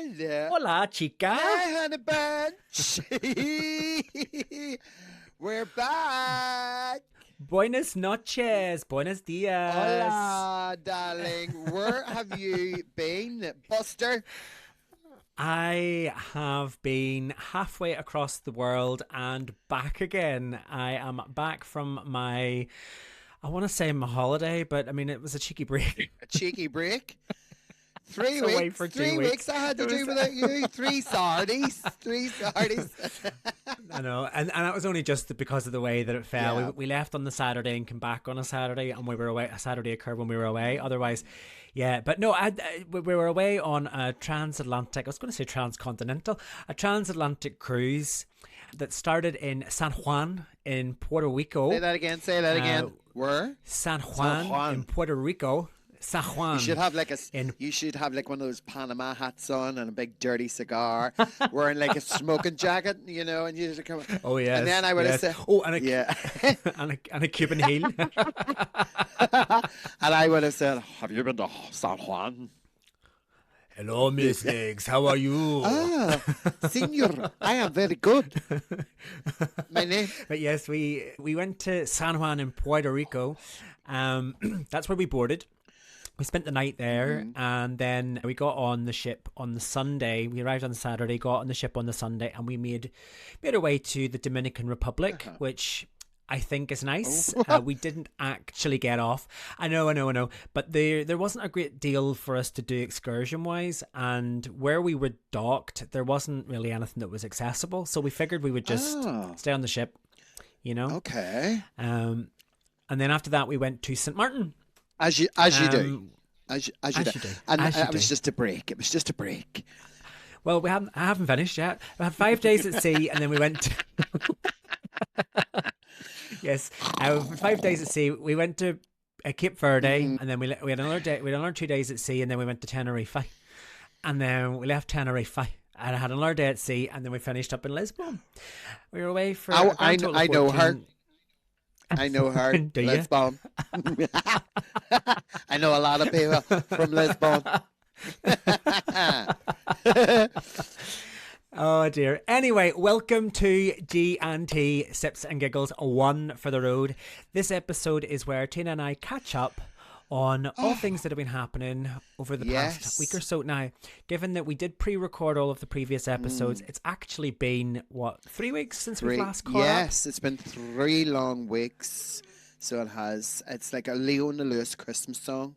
Hello. Hola, chica. Hi, honey bunch. We're back. Buenas noches. Buenos dias. Hola, darling. Where have you been, Buster? I have been halfway across the world and back again. I am back from I want to say my holiday, but I mean, it was a cheeky break. A cheeky break. 3 Away weeks. for 2 3 weeks. weeks I had to do without you. 3 sardies. 3 sardies. I know, and that was only just because of the way that it fell. Yeah. We left on the Saturday and came back on a Saturday, and we were away. A Saturday occurred when we were away. Otherwise, yeah. But no, we were away on a transatlantic. I was going to say transcontinental, a transatlantic cruise that started in San Juan in Puerto Rico. Say that again. Say that again. Where? San Juan in Puerto Rico. San Juan. You should have like one of those Panama hats on and a big dirty cigar, wearing like a smoking jacket, you know, and you just come. Oh yes. And then I would have said, and a Cuban heel. And I would have said, have you been to San Juan? Hello, Miss Legs. How are you? Ah, senor, I am very good. My name. But yes, we went to San Juan in Puerto Rico. That's where we boarded. We spent the night there, and then we got on the ship on the Sunday. We arrived on the Saturday, got on the ship on the Sunday, and we made our way to the Dominican Republic, which I think is nice. We didn't actually get off. I know. But there wasn't a great deal for us to do excursion-wise, and where we were docked, there wasn't really anything that was accessible. So we figured we would just stay on the ship, you know? Okay. And then after that, we went to St. Martin. As you do. As you do. And it was just a break. It was just a break. Well, I haven't finished yet. We had 5 days at sea, and then we went. Yes, 5 days at sea. We went to Cape Verde, and then we had another day. We had another 2 days at sea, and then we went to Tenerife, and then we left Tenerife. And I had another day at sea, and then we finished up in Lisbon. We were away for. I know her. I know her. Do you? Lisbon. I know a lot of people from Lisbon. Oh dear. Anyway, welcome to G&T Sips and Giggles, one for the road. This episode is where Tina and I catch up on all things that have been happening over the past week or so. Now, given that we did pre-record all of the previous episodes, it's actually been, 3 weeks since we last caught up? Yes, it's been 3 long weeks. So it has. It's like a Leona Lewis Christmas song.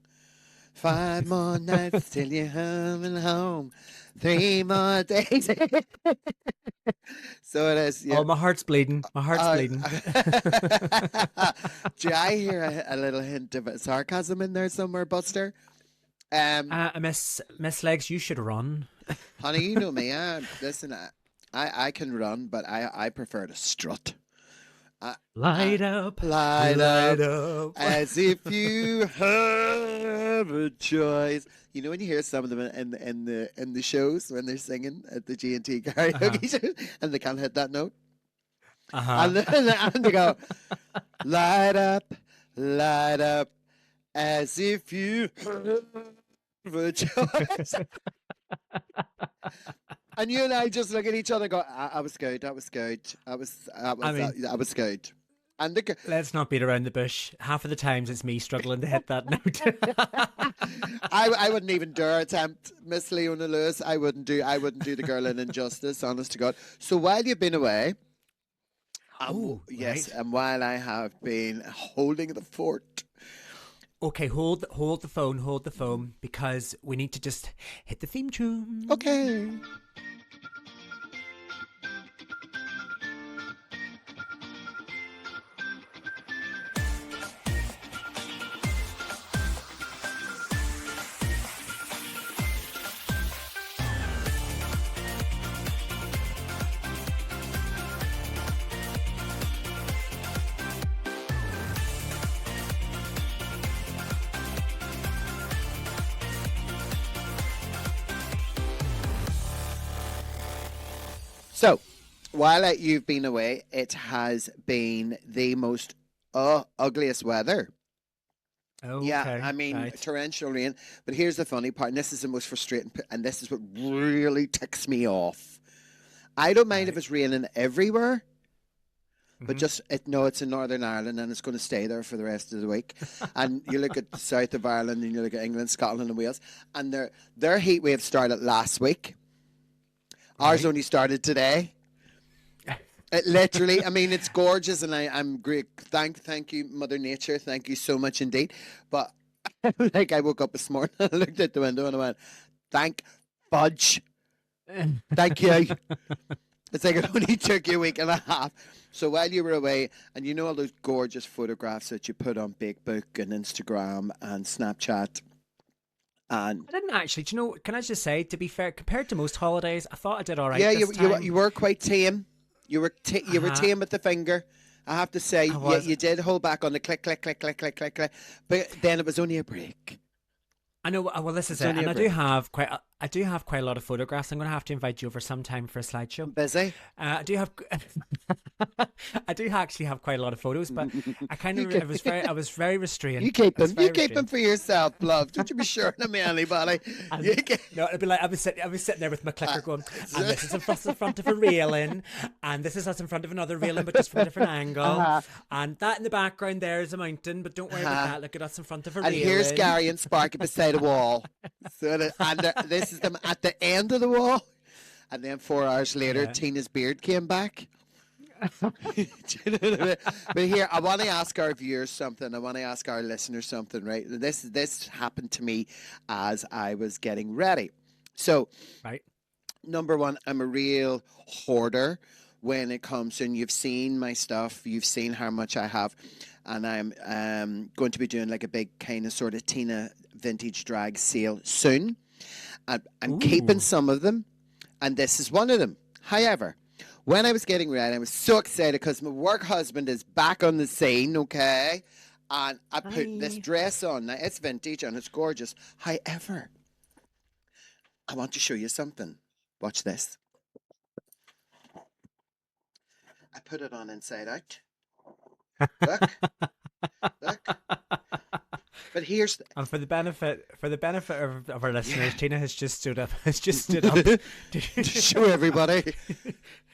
5 more nights till you're coming home. 3 more days. So it is. Yeah. Oh, my heart's bleeding. My heart's bleeding. Do I hear a little hint of sarcasm in there somewhere, Buster? Miss Legs, you should run. Honey, you know me. Listen, I can run, but I prefer to strut. Light up, as if you have a choice. You know when you hear some of them in the shows when they're singing at the G&T karaoke shows and they can't hit that note, and they go, light up, as if you have a choice. And you and I just look at each other and go, I was good. I was good. I was good. And let's not beat around the bush. Half of the times it's me struggling to hit that note. I wouldn't even dare attempt Miss Leona Lewis. I wouldn't do the girl an injustice, honest to God. So while you've been away, yes, and while I have been holding the fort. Okay, hold the phone, because we need to just hit the theme tune. Okay. So, while you've been away, it has been the most ugliest weather Yeah, Okay, I mean, right. torrential rain. But here's the funny part, and this is the most frustrating, and this is what really ticks me off. I don't mind if Right. it's raining everywhere, but Hmm. just no, it's in Northern Ireland and it's going to stay there for the rest of the week. And you look at the south of Ireland and you look at England, Scotland, and Wales, and their heat wave started last week. Ours Right. only started today. It literally, I mean, it's gorgeous, and I'm great. Thank you, Mother Nature. Thank you so much indeed. But like, I woke up this morning, I looked at the window, and I went, "Thank fudge, thank you." It's like it only took you a week and a half. So while you were away, and you know all those gorgeous photographs that you put on Big Book and Instagram and Snapchat, and I didn't actually. Do you know? Can I just say, to be fair, compared to most holidays, I thought I did all right yeah, this time. you were quite tame. You were Uh-huh. tame with the finger. I have to say, I yeah, was. you did hold back on the click, click, click, click, click, click, click. But then it was only a break. I know. Well, this is It's it, only and a I do break. have quite. I do have quite a lot of photographs. I'm going to have to invite you over sometime for a slideshow. Busy. I do have, I do actually have quite a lot of photos, but I kind You of, can, I was very you restrained. keep I was them. You very keep them restrained. for yourself, love. Don't you be sharing them with anybody. You And can, no, it'd be like I was sitting there with my uh, clicker going, and this is in front of a railing, and this is us in front of another railing, but just from a different angle, uh-huh, and that in the background there is a mountain, but don't worry about uh-huh. that. Look at us in front of a And here's railing. Gary and Sparky beside a wall. This is them at the end of the wall. And then 4 hours later, Yeah. Tina's beard came back. Do you know what I mean? But here, I want to ask our viewers something. I want to ask our listeners something, right? This happened to me as I was getting ready. So, Right. number one, I'm a real hoarder when it comes, and you've seen my stuff, you've seen how much I have, and I'm going to be doing like a big kind of sort of Tina vintage drag sale soon. I'm keeping Ooh. some of them, and this is one of them. However, when I was getting ready, I was so excited because my work husband is back on the scene, okay? And I put this Hi. dress on. Now, it's vintage and it's gorgeous. However, I want to show you something. Watch this. I put it on inside out. Look, look. But here's the, And for the benefit of our yeah. listeners, Tina has just stood up. Has just stood up to, To show everybody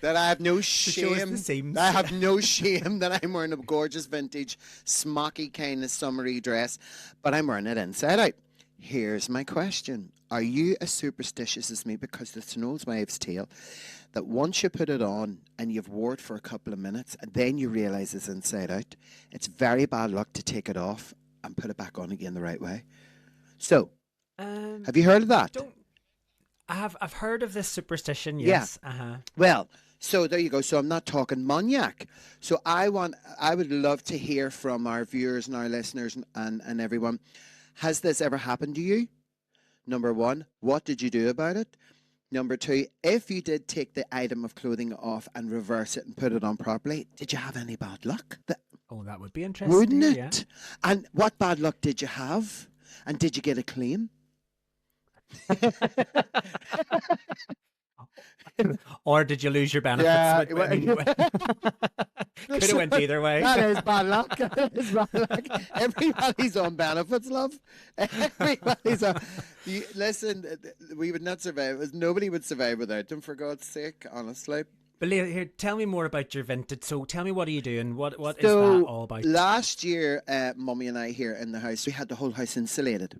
that I have no to show us the shame. seams. I have no shame that I'm wearing a gorgeous vintage smocky kind of summery dress, but I'm wearing it inside out. Here's my question. Are you as superstitious as me? Because it's an old wives' tale that once you put it on and you've wore it for a couple of minutes and then you realise it's inside out, it's very bad luck to take it off and put it back on again the right way. So, Um, have you heard of I that? don't. I've heard of this superstition. Yeah. Yes. Uh huh. Well, so there you go. So I'm not talking Mognac. So I would love to hear from our viewers and our listeners and everyone. Has this ever happened to you? Number one, what did you do about it? Number two, if you did take the item of clothing off and reverse it and put it on properly, did you have any bad luck? Oh, that would be interesting to Wouldn't hear. Yeah. it? And what bad luck did you have? And did you get a claim? Or did you lose your benefits? Yeah, I mean, could have went either way. that is bad luck. That is bad luck. Everybody's on benefits, love. Everybody's on. Listen, we would not survive. Nobody would survive without them, for God's sake, honestly. But Leah, here, tell me more about your vintage. So tell me, what are you doing? What is that So all about? last year, Mummy and I here in the house, we had the whole house insulated.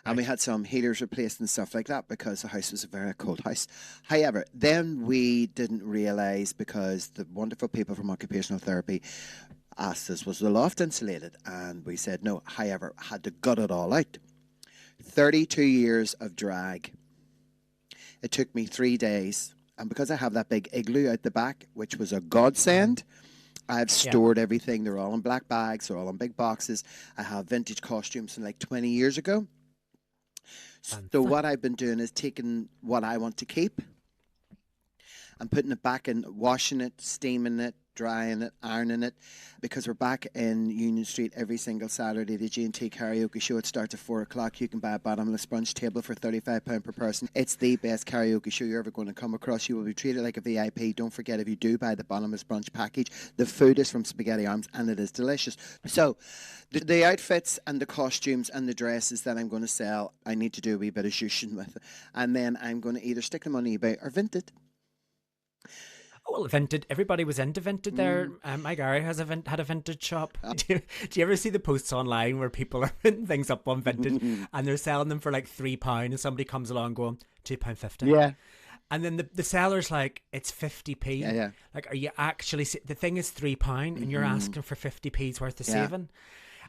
And we Right. had some heaters replaced and stuff like that because the house was a very cold house. However, then we didn't realise, because the wonderful people from occupational therapy asked us, was the loft insulated? And we said no. However, had to gut it all out. 32 years of drag. It took me 3 days. And because I have that big igloo out the back, which was a godsend, I've Yeah. stored everything. They're all in black bags. They're all in big boxes. I have vintage costumes from like 20 years ago. So what I've been doing is taking what I want to keep and putting it back in, washing it, steaming it, drying it, ironing it, because we're back in Union Street every single Saturday. The G&T karaoke show. It starts at 4 o'clock. You can buy a bottomless sponge table for £35 per person. It's the best karaoke show you're ever going to come across. You will be treated like a VIP. Don't forget, if you do buy the bottomless sponge package, the food is from Spaghetti Arms and it is delicious. So the outfits and the costumes and the dresses that I'm going to sell, I need to do a wee bit of shushing with. And then I'm going to either stick them on eBay or Vinted. Oh, well, Vinted. Everybody was into Vinted there. My Gary had a Vinted shop. Do you ever see the posts online where people are putting things up on Vinted and they're selling them for like £3 and somebody comes along going £2.50? Yeah. And then the seller's like, it's 50p. Yeah. Like, are you actually... The thing is £3 and you're asking for 50p's worth of saving.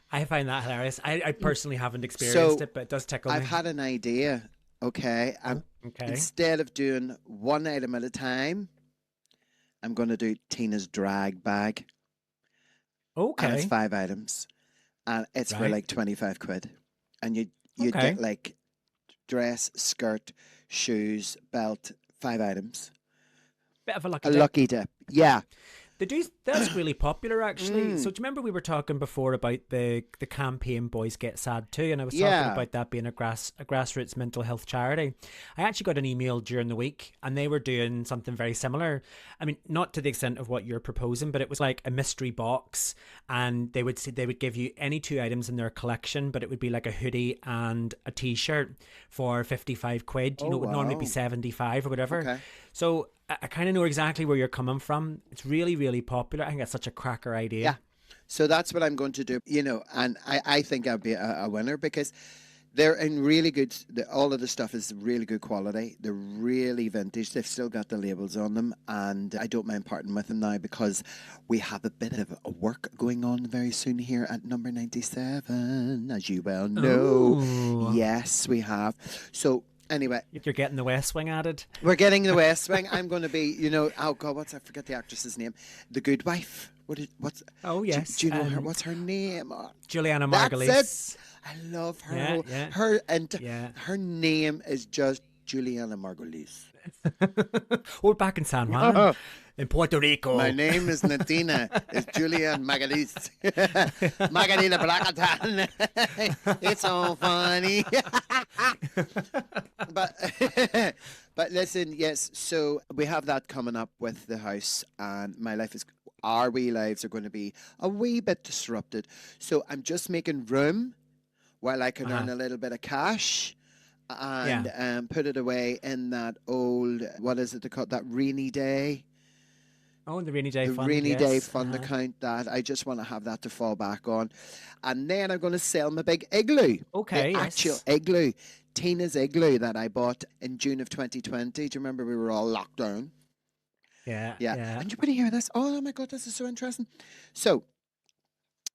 I find that hilarious. I personally haven't experienced it, but it does tickle me. I've had an idea, okay? Instead of doing one item at a time, I'm going to do Tina's drag bag. Okay. And it's 5 items. And it's for like 25 quid. And you get like dress, skirt, shoes, belt, 5 items. Bit of a lucky dip. Lucky dip. Yeah. That's really popular, actually. So do you remember we were talking before about the campaign Boys Get Sad Too, and I was talking about that being a grassroots mental health charity. I actually got an email during the week, and they were doing something very similar. I mean, not to the extent of what you're proposing, but it was like a mystery box, and they would give you any 2 items in their collection, but it would be like a hoodie and a t-shirt for 55 quid. It would normally be 75 or whatever. Okay. So I kind of know exactly where you're coming from. It's really, really popular. I think that's such a cracker idea. Yeah. So that's what I'm going to do, and I think I'll be a winner because they're in really good, all of the stuff is really good quality. They're really vintage. They've still got the labels on them, and I don't mind parting with them now because we have a bit of work going on very soon here at number 97, as you well know. Ooh. Yes, we have. So anyway, you're getting the West Wing added. We're getting the West Wing. I'm going to be, oh God, I forget the actress's name. The Good Wife. What's? Oh yes. Do you know her? What's her name? Juliana Margulies. That's it. I love her. Yeah. Her name is just Juliana Margulies. We're back in San Juan. In Puerto Rico. My name is Natina. It's Julian Magalis. Margarita Blackerton. It's so funny. But listen, yes, so we have that coming up with the house, and our wee lives are going to be a wee bit disrupted. So I'm just making room while I can earn a little bit of cash. And put it away in that old, what is it they call it, that rainy day? Oh, the rainy day fund. The rainy day fund account, that I just want to have that to fall back on. And then I'm going to sell my big igloo. Okay. The actual igloo. Tina's igloo that I bought in June of 2020. Do you remember we were all locked down? Yeah. And you want to hear this? Oh my God, this is so interesting. So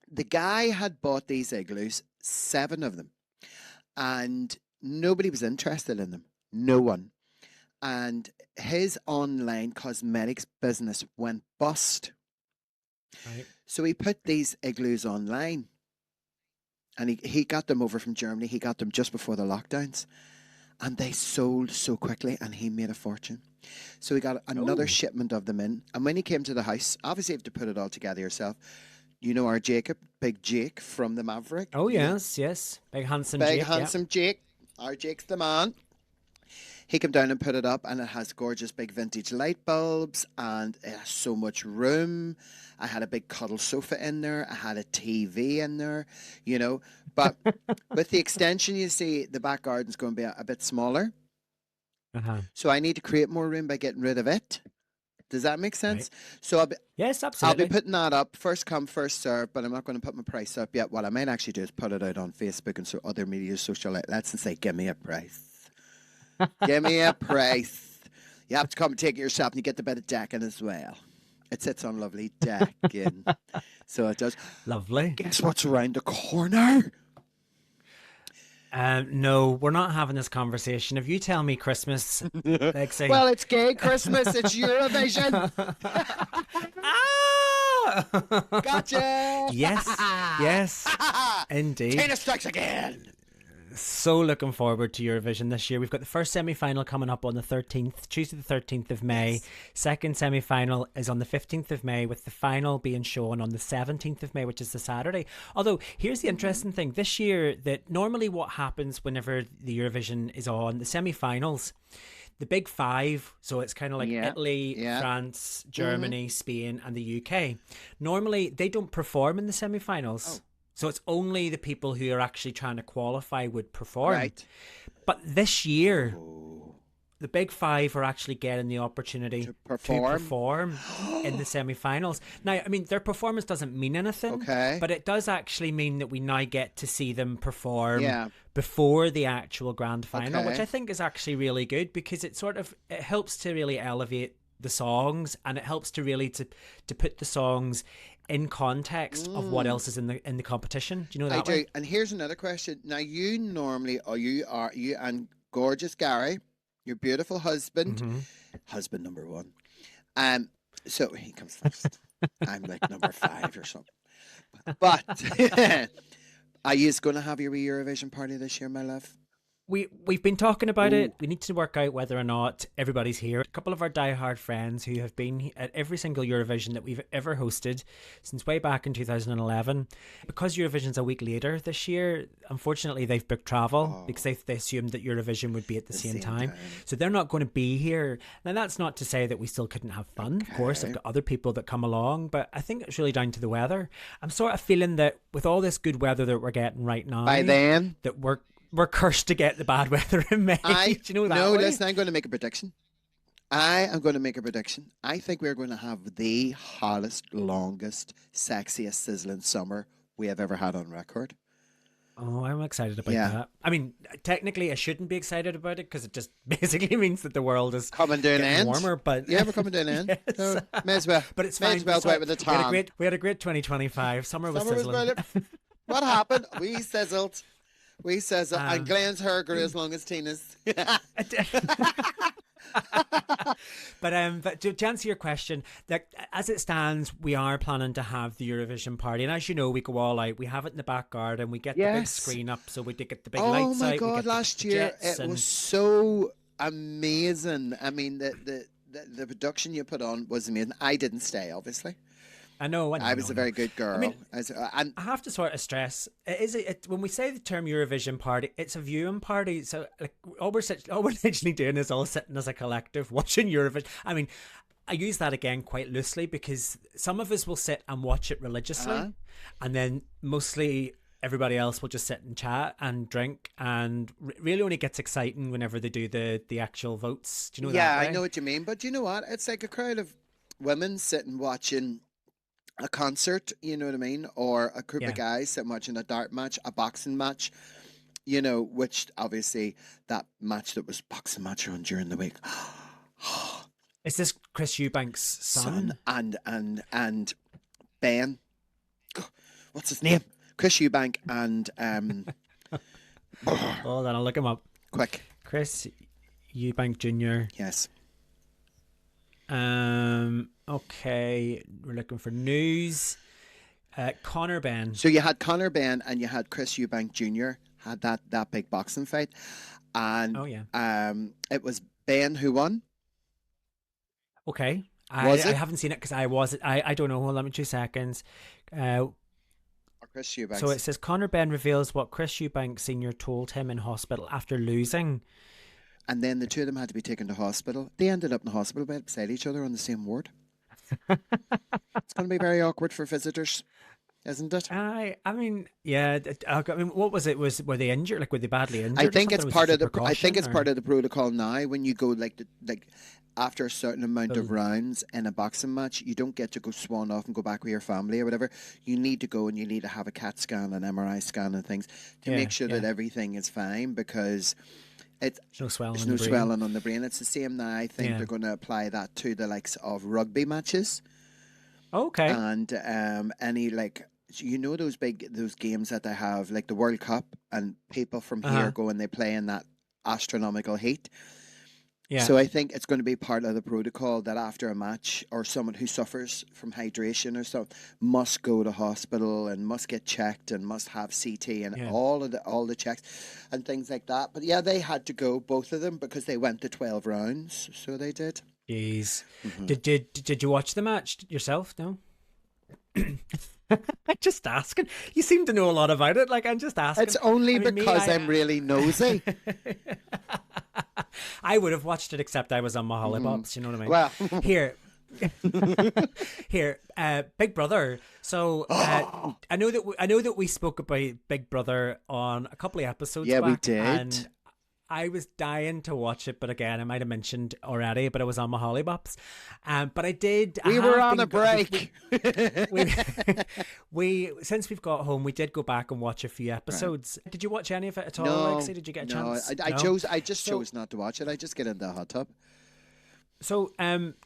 the guy had bought these igloos, 7 of them. And nobody was interested in them. No one. And his online cosmetics business went bust. Right. So he put these igloos online. And he got them over from Germany. He got them just before the lockdowns. And they sold so quickly, and he made a fortune. So he got another shipment of them in. And when he came to the house, obviously you have to put it all together yourself. You know our Jacob, Big Jake from the Maverick. Oh, yes. Big handsome Jake. Our Jake's the man. He came down and put it up, and it has gorgeous big vintage light bulbs, and it has so much room. I had a big cuddle sofa in there. I had a TV in there, But with the extension, you see, the back garden's going to be a bit smaller. So I need to create more room by getting rid of it. Does that make sense? Right. So yes, absolutely. I'll be putting that up. First come, first serve, but I'm not going to put my price up yet. What I might actually do is put it out on Facebook and other media social outlets and say, give me a price. Give me a price. You have to come and take it yourself, and you get the bit of decking as well. It sits on lovely decking. So it does. Lovely. Guess what's around the corner? No, we're not having this conversation. If you tell me Christmas, well, it's gay Christmas. It's Eurovision. Gotcha. Yes, indeed. Tina strikes again. So looking forward to Eurovision this year. We've got the first semi-final coming up on the 13th, Tuesday the 13th of May. Yes. Second semi-final is on the 15th of May, with the final being shown on the 17th of May, which is the Saturday. Although, here's the interesting thing. This year, that normally what happens whenever the Eurovision is on, the semi-finals, the big five, so it's kind of like Italy, France, Germany, Spain, and the UK. Normally, they don't perform in the semi-finals. Oh. So it's only the people who are actually trying to qualify would perform. Right. But this year, the big five are actually getting the opportunity to perform in the semi-finals. Now, I mean, their performance doesn't mean anything, but it does actually mean that we now get to see them perform before the actual grand final, which I think is actually really good, because it helps to really elevate the songs, and it helps to really to put the songs in context of what else is in the competition. Do you know that? I do. And here's another question. Now, you normally, you and gorgeous Gary, your beautiful husband, husband number one. So he comes first. I'm like number 5 or something. But are you going to have your Eurovision party this year, my love? We've been talking about it. We need to work out whether or not everybody's here. A couple of our diehard friends who have been at every single Eurovision that we've ever hosted since way back in 2011. Because Eurovision's a week later this year, unfortunately they've booked travel because they assumed that Eurovision would be at the same time. So they're not going to be here. Now, that's not to say that we still couldn't have fun. Of course, I've got other people that come along, but I think it's really down to the weather. I'm sort of feeling that with all this good weather that we're getting right now, by then, that we're cursed to get the bad weather in May. Do you know that? No, listen, I'm going to make a prediction. I am going to make a prediction. I think we're going to have the hottest, longest, sexiest, sizzling summer we have ever had on record. Oh, I'm excited about that. I mean, technically, I shouldn't be excited about it because it just basically means that the world is coming to an end. Warmer, but we're coming to an end. Yes. So, may as well. But it's may fine. As well go out with the tan. We had a great 2025. Summer was sizzling. Brilliant. What happened? We sizzled. And Glenn's hair grew as long as Tina's. But to answer your question, that as it stands, we are planning to have the Eurovision party, and as you know, we go all out. We have it in the back garden. We get the big screen up, so we get the big lights out. Oh my God! Last year it was so amazing. I mean, the production you put on was amazing. I didn't stay, obviously. I know. I was a very good girl. I mean, I have to sort of stress, when we say the term Eurovision party, it's a viewing party. So like, all we're actually doing is all sitting as a collective watching Eurovision. I mean, I use that again quite loosely because some of us will sit and watch it religiously, and then mostly everybody else will just sit and chat and drink, and really only gets exciting whenever they do the actual votes. Do you know that? Yeah, I know what you mean. But you know what? It's like a crowd of women sitting watching a concert, you know what I mean? Or a group of guys sitting watching a dart match, a boxing match, you know, which obviously that match that was boxing match on during the week. Is this Chris Eubank's son? And Ben, what's his name? Chris Eubank and hold on, I'll look him up. Quick. Chris Eubank Jr. Yes. Okay, we're looking for news. Conor Ben. So you had Conor Ben and you had Chris Eubank Jr. had that big boxing fight, and it was Ben who won. Okay, I haven't seen it because I don't know. Hold on, 2 seconds. Chris Eubank. So it says Conor Ben reveals what Chris Eubank Sr. told him in hospital after losing. And then the two of them had to be taken to hospital. They ended up in the hospital bed beside each other on the same ward. It's going to be very awkward for visitors, isn't it? I mean, yeah. I mean, what was it? Were they injured? Like, were they badly injured? I think it's part of the. I think it's part of the protocol now. When you go like after a certain amount of rounds in a boxing match, you don't get to go swan off and go back with your family or whatever. You need to go and you need to have a CAT scan, an MRI scan, and things to make sure that everything is fine because. There's no swelling on the brain. It's the same now. I think they're going to apply that to the likes of rugby matches. Okay. And any those games that they have like the World Cup and people from here go and they play in that astronomical heat. Yeah. So I think it's going to be part of the protocol that after a match or someone who suffers from hydration or something must go to hospital and must get checked and must have CT and Yeah. all the checks and things like that. But yeah, they had to go, both of them, because they went to 12 rounds. So they did. Jeez. Did you watch the match yourself? No. I'm just asking. You seem to know a lot about it. Like, I'm just asking. It's only because I'm really nosy. I would have watched it, except I was on my hollybops. You know what I mean? Well, Here, Big Brother. So I know that we spoke about Big Brother on a couple of episodes. Yeah, back, we did. And I was dying to watch it, but again, I might have mentioned already, but I was on my hollybops. But I did. We were on a break. We since we've got home, we did go back and watch a few episodes. Right. Did you watch any of it at all, No, Alexi? Did you get a chance? I chose not to watch it. I just get in the hot tub. So,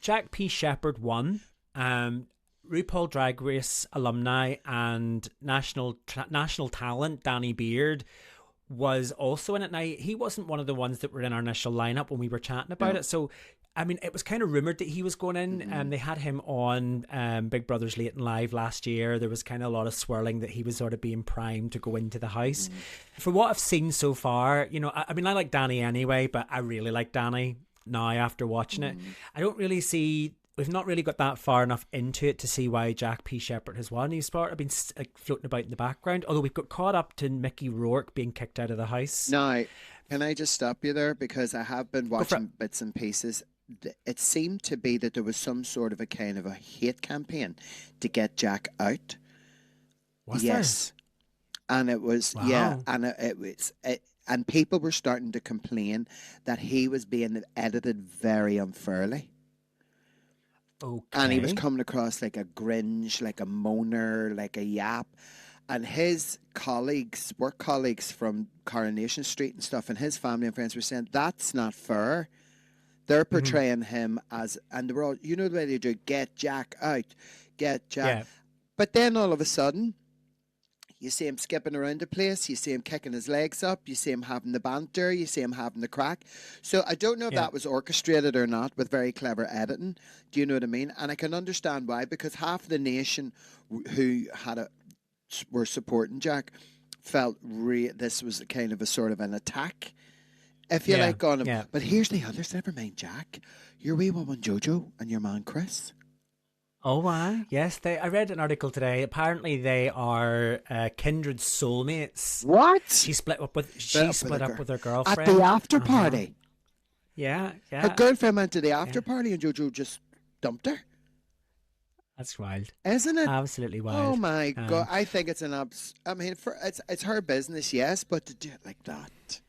Jack P. Shepherd won. RuPaul Drag Race alumni and national talent Danny Beard was also in it. Now, he wasn't one of the ones that were in our initial lineup when we were chatting about it. So, I mean, it was kind of rumoured that he was going in. They had him on Big Brother's Late and Live last year. There was kind of a lot of swirling that he was sort of being primed to go into the house. For what I've seen so far, you know, I mean, I like Danny anyway, but I really like Danny now after watching it. I don't really see... We've not really got that far enough into it to see why Jack P. Shepherd has won. He's part of been floating about in the background, although we've got caught up to Mickey Rourke being kicked out of the house. Now, can I just stop you there? Because I have been watching bits and pieces. It seemed to be that there was some sort of a kind of a hate campaign to get Jack out. Was yes. There? And it was, and it was... and people were starting to complain that he was being edited very unfairly. Okay. And he was coming across like a grinch, like a moaner, like a yap. And his colleagues, work colleagues from Coronation Street and stuff, and his family and friends were saying, that's not fair. They're portraying him as, and they were all, you know the way they do, get Jack out, get Jack. Yeah. But then all of a sudden, you see him skipping around the place. You see him kicking his legs up. You see him having the banter. You see him having the crack. So I don't know if that was orchestrated or not with very clever editing. Do you know what I mean? And I can understand why, because half the nation who were supporting Jack felt this was kind of a sort of an attack, if you like, on him. Yeah. But here's the others. Never mind Jack. Your wee woman Jojo and your man Chris. Oh, why? Yes, I read an article today. Apparently, they are kindred soulmates. What? She split up with her girlfriend at the after party. Yeah. Her girlfriend went to the after party, and Jojo just dumped her. That's wild, isn't it? Absolutely wild. Oh my God! I think it's I mean, it's her business, yes, but to do it like that.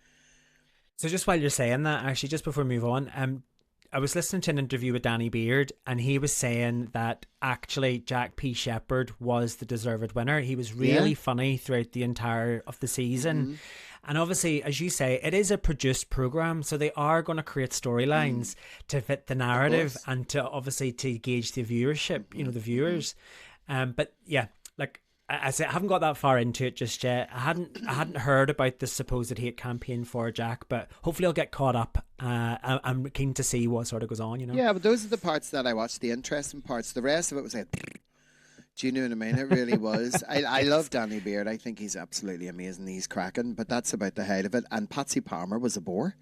So just while you're saying that, actually, just before we move on, I was listening to an interview with Danny Beard, and he was saying that actually Jack P. Shepherd was the deserved winner. He was really funny throughout the entire of the season. And obviously, as you say, it is a produced program, so they are going to create storylines to fit the narrative and to obviously to gauge the viewership, you know, the viewers. But yeah, like I said, I haven't got that far into it just yet. I hadn't heard about the supposed hate campaign for Jack, but hopefully I'll get caught up. I'm keen to see what sort of goes on, you know. Yeah, but those are the parts that I watched, the interesting parts. The rest of it was like, do you know what I mean? It really was. I love Danny Beard. I think he's absolutely amazing. He's cracking, but that's about the height of it. And Patsy Palmer was a bore.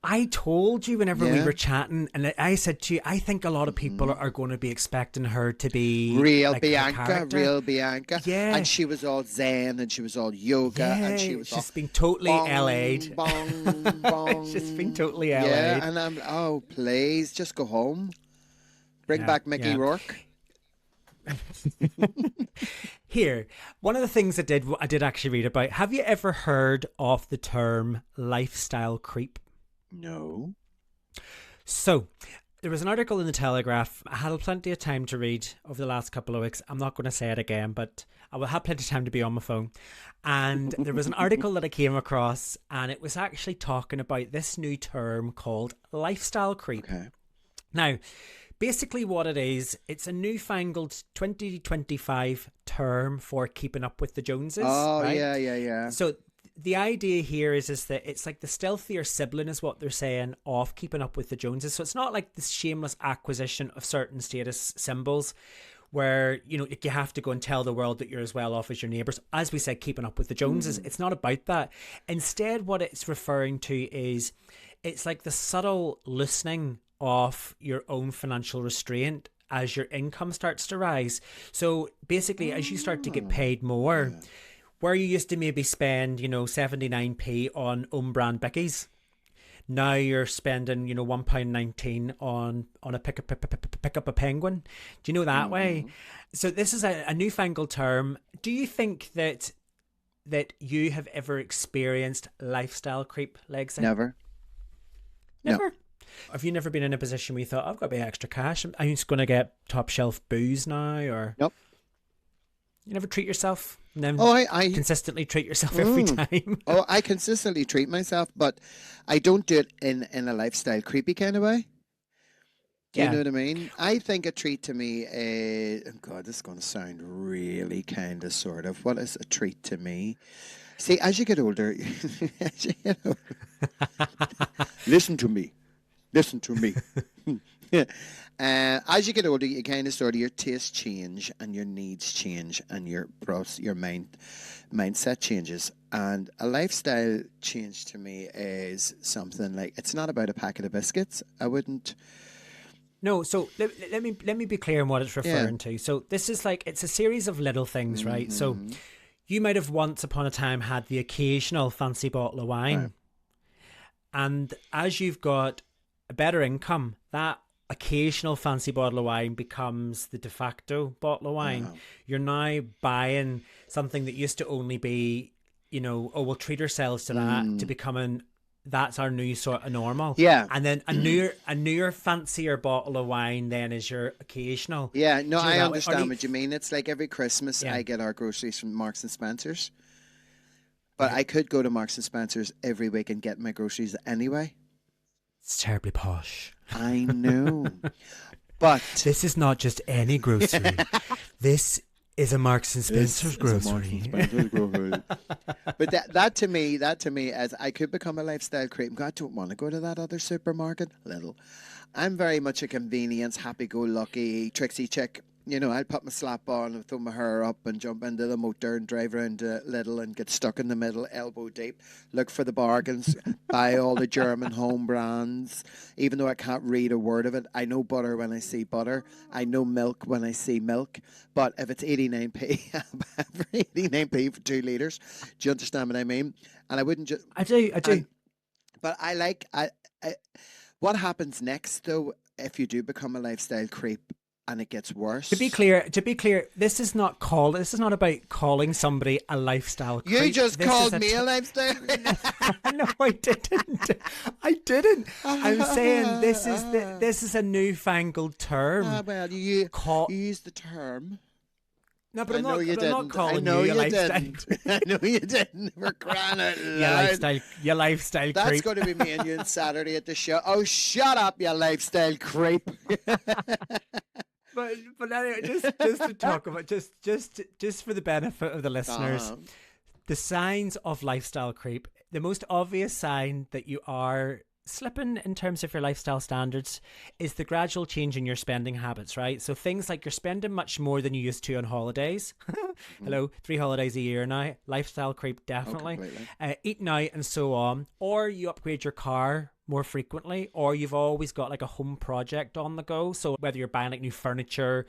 I told you whenever we were chatting, and I said to you, I think a lot of people are going to be expecting her to be real like Bianca. Yeah. And she was all zen and she was all yoga and she's been totally LA'd. She's been totally LA'd. Yeah, and I'm, please, just go home. Bring back Mickey Rourke. Here, one of the things I did actually read about. Have you ever heard of the term lifestyle creep? No. So, there was an article in the Telegraph. I had plenty of time to read over the last couple of weeks. I'm not going to say it again, but I will have plenty of time to be on my phone. And there was an article that I came across, and it was actually talking about this new term called lifestyle creep. Okay. Now, basically what it is, it's a newfangled 2025 term for keeping up with the Joneses. Oh, right? yeah. So the idea here is that it's like the stealthier sibling is what they're saying of keeping up with the Joneses. So it's not like this shameless acquisition of certain status symbols where, you know, you have to go and tell the world that you're as well off as your neighbours. As we said, keeping up with the Joneses. It's not about that. Instead, what it's referring to is it's like the subtle loosening of your own financial restraint as your income starts to rise. So basically, as you start to get paid more, where you used to maybe spend, you know, 79p on own brand bickies, now you're spending, you know, £1.19 on a pick up a penguin. Do you know that way? So this is a newfangled term. Do you think that you have ever experienced lifestyle creep, Legs? Never. Never? No. Have you never been in a position where you thought, I've got a bit of extra cash, I'm just going to get top shelf booze now? Or Nope. You never treat yourself? And then I consistently treat yourself every time? I consistently treat myself, but I don't do it in a lifestyle creepy kind of way. Do you know what I mean? I think a treat to me is, oh God, this is going to sound really kind of sort of. What is a treat to me? See, as you get older, listen to me. Listen to me. As you get older, you kind of sort of your tastes change and your needs change and your mindset changes. And a lifestyle change to me is something like, it's not about a packet of biscuits. I wouldn't. No, so let me be clear on what it's referring to. So this is like, it's a series of little things, right? So you might have once upon a time had the occasional fancy bottle of wine. Right. And as you've got a better income, that occasional fancy bottle of wine becomes the de facto bottle of wine. Wow. You're now buying something that used to only be, you know, oh, we'll treat ourselves to that, to becoming, that's our new sort of normal. Yeah. And then a newer fancier bottle of wine then is your occasional. Yeah, no, I that way? understand what you mean. It's like every Christmas I get our groceries from Marks and Spencer's. But I could go to Marks and Spencer's every week and get my groceries anyway. It's terribly posh. I know. But this is not just any grocery. This is a Marks and Spencer's grocery. But that to me, as I could become a lifestyle creep. God, I don't want to go to that other supermarket. I'm very much a convenience, happy-go-lucky, tricksy chick. You know, I'll put my slap on and throw my hair up and jump into the motor and drive around Lidl and get stuck in the middle, elbow deep, look for the bargains, buy all the German home brands, even though I can't read a word of it. I know butter when I see butter. I know milk when I see milk. But if it's 89p, I'll buy for 89p for 2 litres. Do you understand what I mean? And I wouldn't just... I do. But what happens next, though, if you do become a lifestyle creep? And it gets worse. To be clear, this is not about calling somebody a lifestyle creep. You just called me a lifestyle. No, I didn't. I'm saying this is a newfangled term. Well, you use the term. No, but I'm not calling you a lifestyle. I know you didn't. We're crying out loud. You lifestyle That's creep. going to be me and you on Saturday at the show. Oh, shut up, you lifestyle creep. But anyway, just to talk about just for the benefit of the listeners, the signs of lifestyle creep. The most obvious sign that you are slipping in terms of your lifestyle standards is the gradual change in your spending habits, right? So things like you're spending much more than you used to on holidays. Hello, 3 holidays a year now. Lifestyle creep, definitely. Eating out and so on. Or you upgrade your car more frequently, or you've always got like a home project on the go. So whether you're buying like new furniture,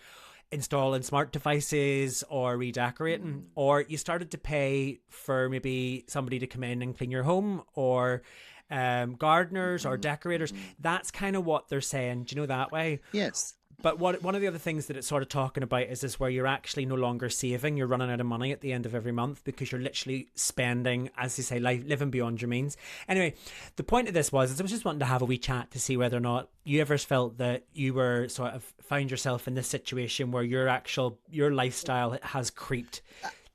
installing smart devices, or redecorating, or you started to pay for maybe somebody to come in and clean your home, or gardeners or decorators. That's kind of what they're saying. Do you know that way? Yes. But one of the other things that it's sort of talking about is this where you're actually no longer saving. You're running out of money at the end of every month because you're literally spending, as they say, living beyond your means. Anyway, the point of this was I was just wanting to have a wee chat to see whether or not you ever felt that you were sort of found yourself in this situation where your lifestyle has creeped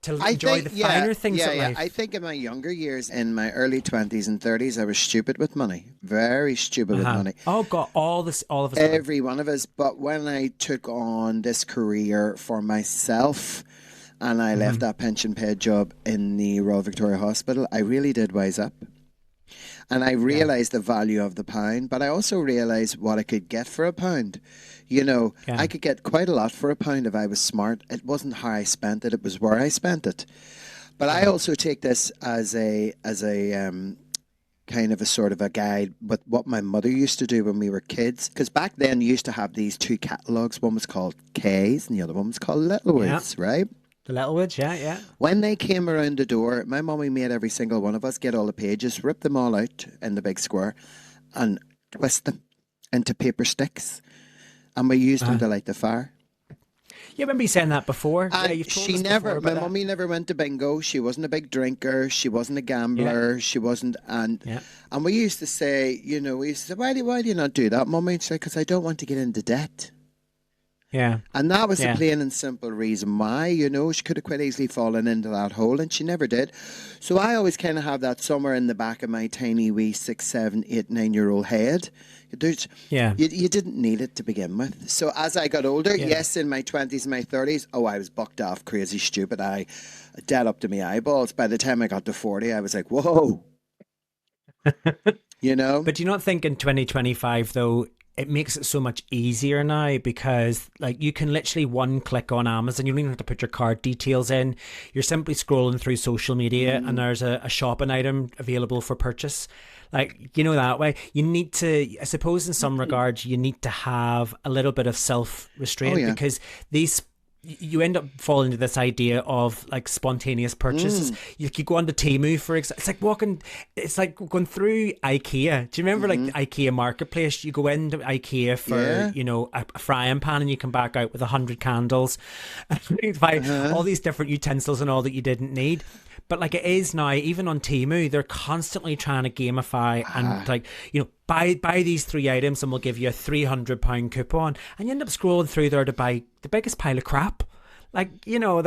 to enjoy the finer things of life. I think in my younger years, in my early 20s and 30s, I was stupid with money. Very stupid with money. Oh, God, all of us. Every one of us. But when I took on this career for myself, and I left that pension paid job in the Royal Victoria Hospital, I really did wise up. And I realised the value of the pound, but I also realised what I could get for a pound. You know, I could get quite a lot for a pound if I was smart. It wasn't how I spent it, it was where I spent it. But I also take this as a kind of a sort of a guide with what my mother used to do when we were kids. Because back then you used to have these two catalogues. One was called K's and the other one was called Littlewoods, right? The Littlewoods, yeah. When they came around the door, my mummy made every single one of us get all the pages, rip them all out in the big square and twist them into paper sticks. And we used them to light the fire. You remember you saying that before? She never, my mummy never went to bingo. She wasn't a big drinker. She wasn't a gambler. She wasn't, and we used to say, you know, we used to say, why do you not do that, mummy? She's like, because I don't want to get into debt. Yeah. And that was the plain and simple reason why, you know, she could have quite easily fallen into that hole and she never did. So I always kind of have that somewhere in the back of my tiny wee 6, 7, 8, 9-year-old head. You didn't need it to begin with. So as I got older, yes, in my 20s and my 30s, I was bucked off, crazy, stupid. I dead up to my eyeballs. By the time I got to 40, I was like, whoa. You know? But do you not think in 2025, though, it makes it so much easier now because like you can literally one click on Amazon. You don't even have to put your card details in. You're simply scrolling through social media and there's a shopping item available for purchase. Like, you know, that way you need to, I suppose in some regards, you need to have a little bit of self-restraint because you end up falling into this idea of like spontaneous purchases. You go on to Temu, for example. It's like going through IKEA. Do you remember like the IKEA marketplace? You go into IKEA for, you know, a frying pan and you come back out with 100 candles and you buy all these different utensils and all that you didn't need. But like it is now, even on Temu, they're constantly trying to gamify and like, you know, buy these 3 items and we'll give you a £300 coupon. And you end up scrolling through there to buy the biggest pile of crap. Like, you know,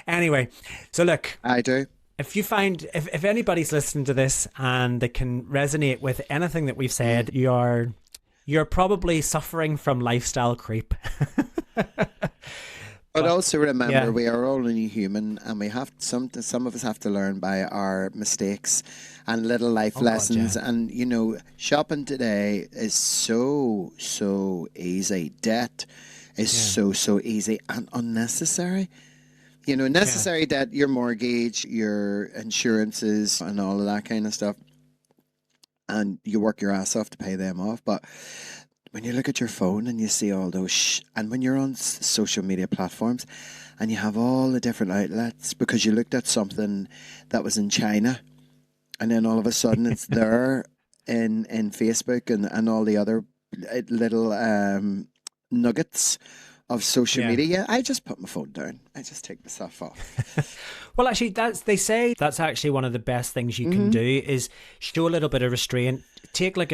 anyway. So look. I do. If you find, if anybody's listening to this and they can resonate with anything that we've said, you're probably suffering from lifestyle creep. But also remember, we are all only human, and we have some of us have to learn by our mistakes and little life lessons. And you know, shopping today is so easy. Debt is so easy and unnecessary. You know, necessary debt, your mortgage, your insurances, and all of that kind of stuff, and you work your ass off to pay them off, but when you look at your phone and you see all those, and when you're on social media platforms and you have all the different outlets because you looked at something that was in China and then all of a sudden it's there in Facebook and all the other little nuggets of social media. I just put my phone down. I just take myself off. Well, actually, they say that's actually one of the best things you can do is show a little bit of restraint. Take like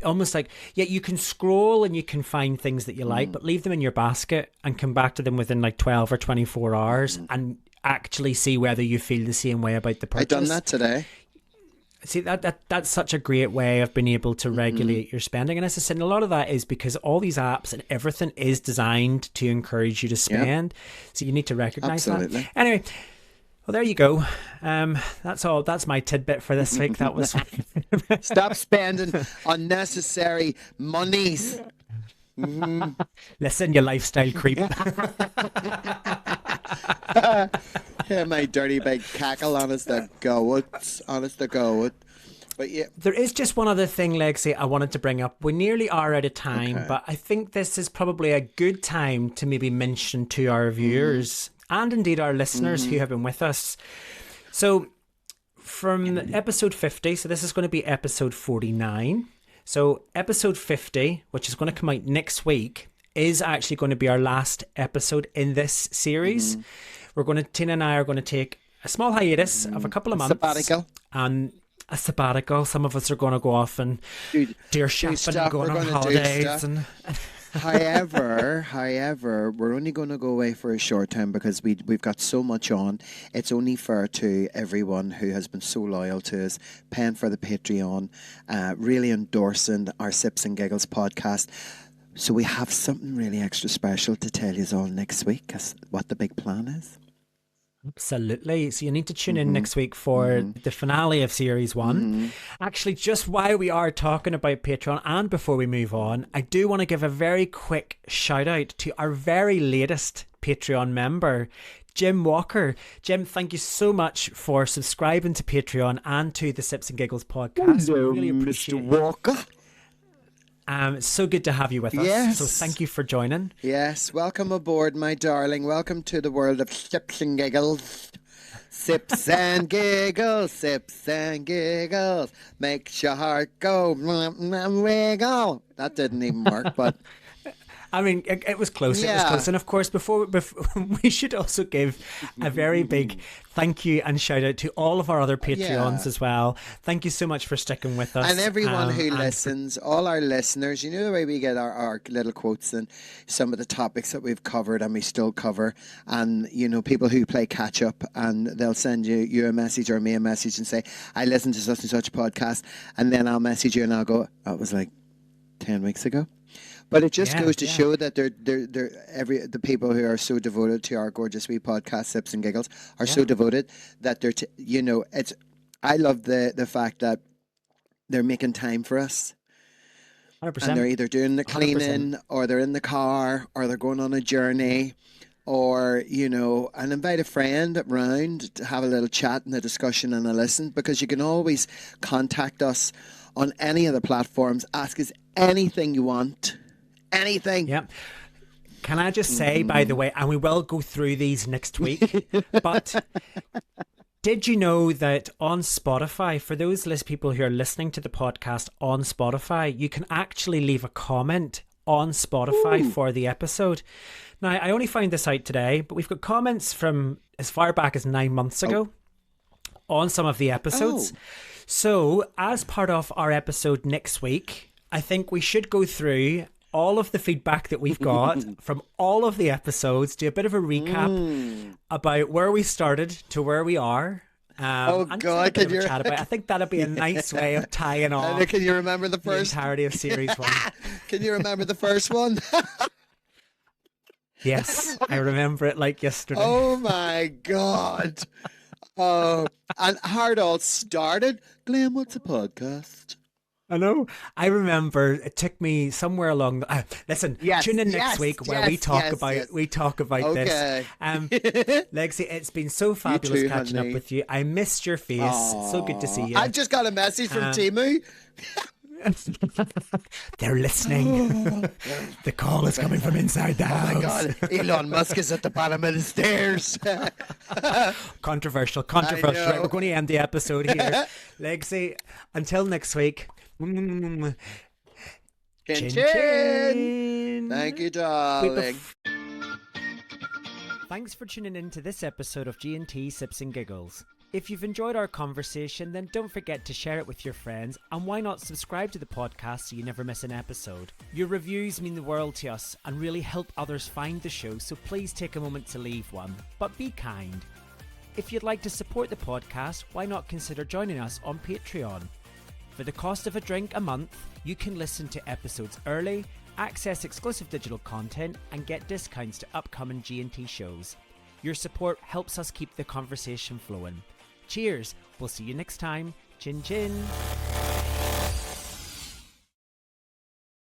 almost like, you can scroll and you can find things that you like, but leave them in your basket and come back to them within like 12 or 24 hours and actually see whether you feel the same way about the purchase. I done that today. See, that's such a great way of being able to regulate your spending. And as I said, a lot of that is because all these apps and everything is designed to encourage you to spend. So you need to recognize that. Anyway, well, there you go. That's all. That's my tidbit for this week. That was Stop spending unnecessary monies. Listen, you lifestyle creep. Yeah, my dirty big cackle, honest to God. But yeah. There is just one other thing, Lexi, I wanted to bring up. We nearly are out of time, but I think this is probably a good time to maybe mention to our viewers and indeed our listeners who have been with us. So from episode 50, so this is going to be episode 49. So episode 50, which is going to come out next week, is actually going to be our last episode in this series. Tina and I are going to take a small hiatus of a couple of months. Sabbatical. And a sabbatical. Some of us are going to go off and do shopping and going on holidays. However, we're only going to go away for a short time because we've got so much on. It's only fair to everyone who has been so loyal to us, paying for the Patreon, really endorsing our Sips and Giggles podcast. So we have something really extra special to tell you all next week. What the big plan is. Absolutely. So you need to tune in next week for the finale of Series 1. Actually, just while we are talking about Patreon and before we move on, I do want to give a very quick shout out to our very latest Patreon member, Jim Walker. Jim, thank you so much for subscribing to Patreon and to the Sips and Giggles podcast. Hello, We really appreciate Mr. Walker. It's so good to have you with us. Yes. So thank you for joining. Yes, welcome aboard, my darling. Welcome to the world of Sips and Giggles. Sips and Giggles, Sips and Giggles. Makes your heart go wiggle. That didn't even work, but... I mean, it was close. It was Yeah. close. And of course, before we should also give a very big thank you and shout out to all of our other Patreons Yeah. as well. Thank you so much for sticking with us. And everyone who and listens, all our listeners, you know the way we get our little quotes and some of the topics that we've covered and we still cover. And, you know, people who play catch up and they'll send you a message or me a message and say, I listened to such and such podcast. And then I'll message you and I'll go, that was like 10 weeks ago. But it just goes to show that the people who are so devoted to our gorgeous wee podcast, Sips and Giggles, are so devoted that they're, I love the fact that they're making time for us. 100%. And they're either doing the 100%. cleaning or they're in the car or they're going on a journey or, you know, and invite a friend round to have a little chat and a discussion and a listen, because you can always contact us on any of the platforms. Ask us anything you want. Anything. Yeah. Can I just say, by the way, and we will go through these next week, but did you know that on Spotify, for those people who are listening to the podcast on Spotify, you can actually leave a comment on Spotify for the episode? Now, I only found this out today, but we've got comments from as far back as 9 months ago on some of the episodes. So, as part of our episode next week, I think we should go through all of the feedback that we've got from all of the episodes, do a bit of a recap about where we started to where we are. And just have a bit of a chat about. I think that'd be a nice way of tying off. Can you remember the the first? entirety of Series 1. Can you remember the first one? Yes, I remember it like yesterday. Oh my God. Oh, and how it all started. Glenn, what's a podcast? I know. I remember it took me somewhere along. Listen, tune in next week where we talk about this. Lexi, it's been so fabulous too, catching honey. up with you. I missed your face. So good to see you. I just got a message from Timu. They're listening. The call is coming from inside the house. Oh my God, Elon Musk is at the bottom of the stairs. Controversial. I Right, know. we're going to end the episode here. Lexi, until next week. Chin Chin, chin. chin. Thank you, darling. Thanks for tuning in to this episode of G&T Sips and Giggles. If you've enjoyed our conversation, then don't forget to share it with your friends, and why not subscribe to the podcast so you never miss an episode. Your reviews mean the world to us and really help others find the show, so please take a moment to leave one, but be kind. If you'd like to support the podcast, why not consider joining us on Patreon? For the cost of a drink a month, you can listen to episodes early, access exclusive digital content, and get discounts to upcoming G&T shows. Your support helps us keep the conversation flowing. Cheers! We'll see you next time. Chin chin!